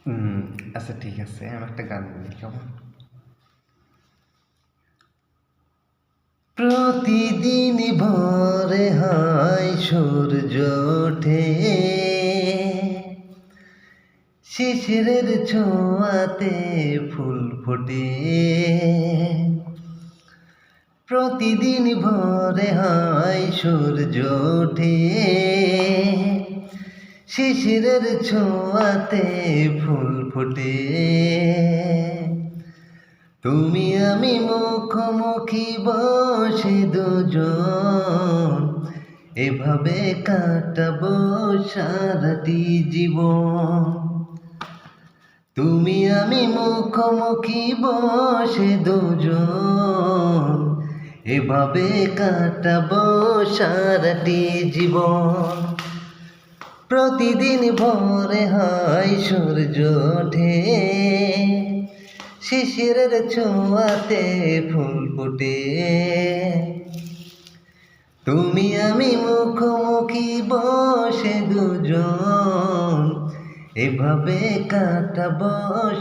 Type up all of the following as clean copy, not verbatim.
হুম, আচ্ছা ঠিক আছে। আমি একটা গান বলি কেমন? প্রতিদিন ভোরে হয় সূর্য ওঠে, শিশিরের ছোঁয়াতে ফুল ফোটে। প্রতিদিন ভোরে হয় সূর্য ওঠে, শিশিরের ছোঁয়াতে ফুল ফোটে। তুমি আমি মুখোমুখি বসে দুজন, এভাবে কাটাবো সারাটি জীবন। তুমি আমি মুখোমুখি বসে দুজন, এভাবে কাটাবো সারাটি জীবন। প্রতিদিন ভোরে হয় সূর্য ওঠে, শিশিরের ছোঁয়াতে ফুল ফোটে। তুমি আমি মুখোমুখি বসে দুজন, এভাবে কাটাবো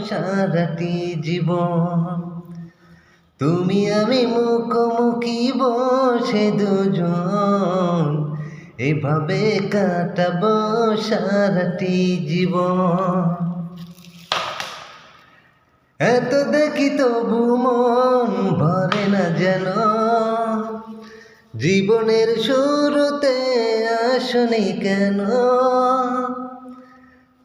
সারাটি জীবন। তুমি আমি মুখোমুখি বসে দুজন, এভাবে কাটাবো সারাটি জীবন। এত দেখি তবু মন ভরে না যেন, জীবনের শুরুতে আসনি কেন।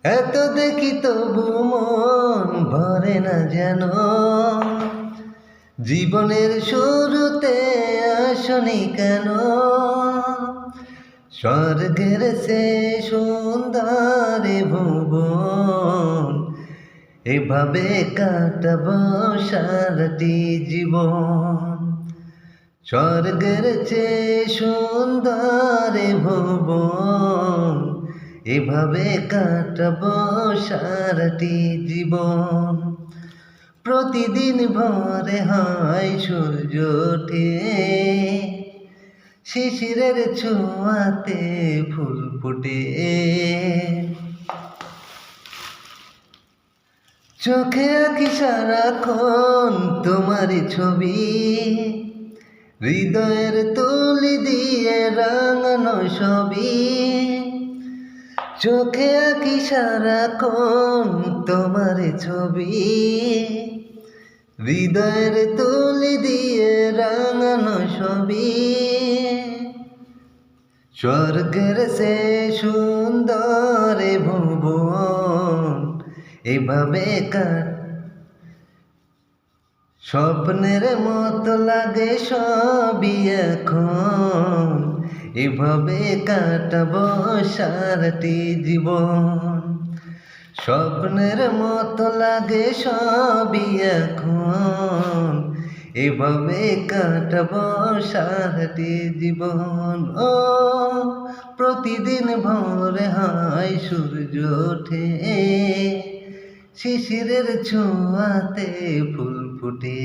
এত দেখি তবু মন ভরে না যেন, জীবনের শুরুতে আসনি কেন। স্বর্গের সে সুন্দর ভুবন, এভাবে কাটাবো সারাটি জীবন। স্বর্গের চেয়ে সুন্দর ভুবন, এভাবে কাটাবো সারাটি জীবন। প্রতিদিন ভোরে হয় সূর্য ওঠে, শিশিরের ছোঁয়াতে ফুল ফোটে। চোখে আঁকি সারাক্ষণ তোমারই ছবি, হৃদয়ের তুলি দিয়ে রাঙানো ছবি। চোখে আঁকি সারাক্ষণ তোমারই ছবি, হৃদয়ের তুলি দিয়ে রাঙানো ছবি। স্বর্গের সে সুন্দর ভুবন, এভাবে স্বপ্নের মতো লাগে সবই এখন, এভাবে কাটাবো সারাটি জীবন। স্বপ্নের মতো লাগে সবই এখন, এভাবে কাটাবো সারাটি জীবন। ও প্রতিদিন ভোরে হয় সূর্য ওঠে, শিশিরের ছোঁয়াতে ফুল ফোটে।